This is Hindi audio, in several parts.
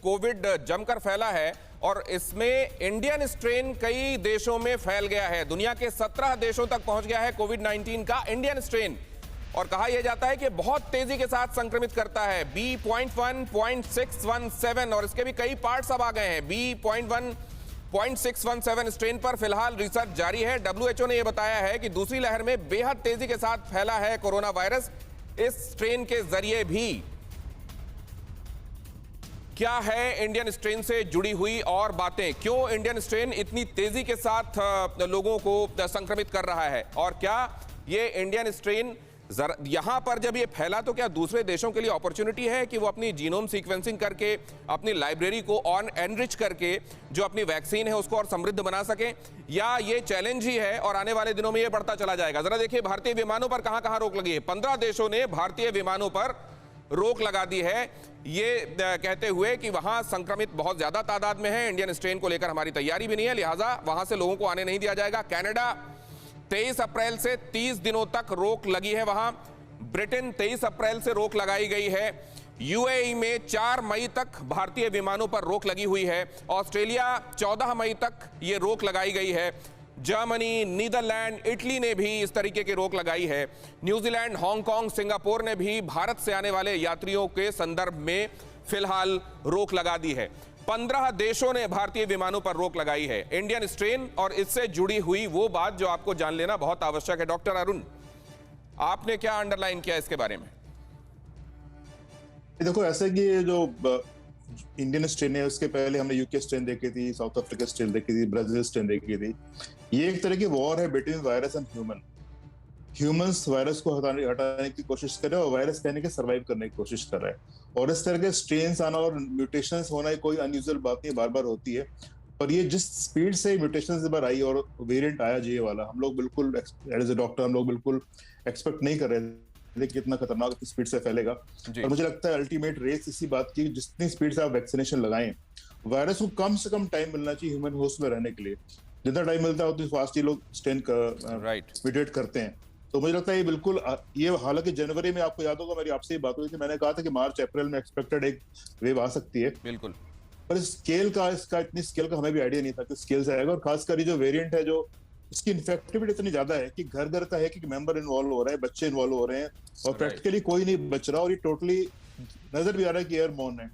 कोविड जमकर फैला है और इसमें इंडियन स्ट्रेन कई देशों में फैल गया है। दुनिया के 17 देशों तक पहुंच गया है कोविड-19 का इंडियन स्ट्रेन, और कहा यह जाता है कि बहुत तेजी के साथ संक्रमित करता है। B.1.617 और इसके भी कई पार्ट्स अब आ गए हैं। B.1.617 स्ट्रेन पर फिलहाल रिसर्च जारी है। WHO ने यह बताया है कि दूसरी लहर में बेहद तेजी के साथ फैला है कोरोना वायरस। इस स्ट्रेन के जरिए भी क्या है इंडियन स्ट्रेन से जुड़ी हुई और बातें, क्यों इंडियन स्ट्रेन इतनी तेजी के साथ लोगों को संक्रमित कर रहा है, और क्या ये इंडियन स्ट्रेन यहां पर जब ये फैला तो क्या दूसरे देशों के लिए अपॉर्चुनिटी है कि वो अपनी जीनोम सीक्वेंसिंग करके अपनी लाइब्रेरी को और एनरिच करके जो अपनी वैक्सीन है उसको और समृद्ध बना सके, या ये चैलेंज ही है और आने वाले दिनों में ये बढ़ता चला जाएगा? जरा देखिए भारतीय विमानों पर कहां-कहां रोक लगी है। 15 देशों ने भारतीय विमानों पर रोक लगा दी है, ये कहते हुए कि वहां संक्रमित बहुत ज्यादा तादाद में है, इंडियन स्ट्रेन को लेकर हमारी तैयारी भी नहीं है, लिहाजा वहां से लोगों को आने नहीं दिया जाएगा। कनाडा 23 अप्रैल से 30 दिनों तक रोक लगी है वहां। ब्रिटेन 23 अप्रैल से रोक लगाई गई है। यूएई में 4 मई तक भारतीय विमानों पर रोक लगी हुई है। ऑस्ट्रेलिया 14 मई तक ये रोक लगाई गई है। जर्मनी, नीदरलैंड, इटली ने भी इस तरीके की रोक लगाई है। न्यूजीलैंड, हांगकांग, सिंगापुर ने भी भारत से आने वाले यात्रियों के संदर्भ में फिलहाल रोक लगा दी है। 15 देशों ने भारतीय विमानों पर रोक लगाई है। इंडियन स्ट्रेन और इससे जुड़ी हुई वो बात जो आपको जान लेना बहुत आवश्यक है। डॉक्टर अरुण, आपने क्या अंडरलाइन किया इसके बारे में? देखो, ऐसे कि जो इंडियन स्ट्रेन है उसके पहले हमने यूके स्ट्रेन देखी थी, साउथ अफ्रीका स्ट्रेन देखी थी, ब्राजील स्ट्रेन देखी थी। ये एक तरह की वॉर है between virus and humans virus को हटाने की कोशिश कर रहे हैं और वायरस कहने के सर्वाइव करने की कोशिश कर रहा है। और इस तरह के स्ट्रेन्स आना और म्यूटेशंस होना कोई अनयूजुअल बात नहीं, बार बार होती है। पर ये जिस स्पीड से म्यूटेशंस इस बार आई और वेरिएंट आया जे वाला, हम लोग बिल्कुल एज ए डॉक्टर हम लोग बिल्कुल एक्सपेक्ट नहीं कर रहे थे कितना खतरनाक स्पीड से फैलेगा। और मुझे लगता है अल्टीमेट रेस इसी बात की, जितनी स्पीड से आप वैक्सीनेशन लगाएं, वायरस को कम से कम टाइम मिलना चाहिए ह्यूमन होस्ट में रहने के लिए। जितना टाइम मिलता है उतनी फास्ट ये लोग स्ट्रेन म्यूटेट करते हैं। तो मुझे लगता है ये बिल्कुल, ये हालांकि जनवरी में आपको याद होगा मेरी आपसे ही बात हुई थी, मैंने कहा था कि मार्च अप्रैल में एक्सपेक्टेड एक वेव आ सकती है। बिल्कुल, पर इसका इतनी स्केल का हमें भी आइडिया नहीं था कि स्केल से आएगा। और खासकर ये जो वेरिएंट है, जो इसकी इन्फेक्टिविटी इतनी ज्यादा है कि घर घर का है कि मेंबर इन्वॉल्व हो रहे हैं, बच्चे इन्वॉल्व हो रहे हैं और प्रैक्टिकली कोई नहीं बच रहा, और ये टोटली नजर भी आ रहा है कि एयरबोर्न है।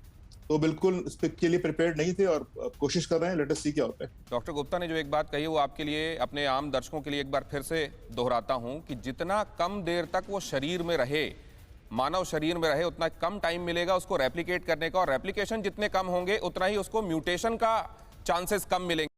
तो बिल्कुल इसके लिए प्रिपेयर्ड नहीं थे और कोशिश कर रहे हैं, लेट अस सी क्या होता है। डॉक्टर गुप्ता ने जो एक बात कही वो आपके लिए, अपने आम दर्शकों के लिए एक बार फिर से दोहराता हूं कि जितना कम देर तक वो शरीर में रहे, मानव शरीर में रहे, उतना कम टाइम मिलेगा उसको रेप्लिकेट करने का, और रेप्लिकेशन जितने कम होंगे उतना ही उसको म्यूटेशन का चांसेस कम मिलेंगे।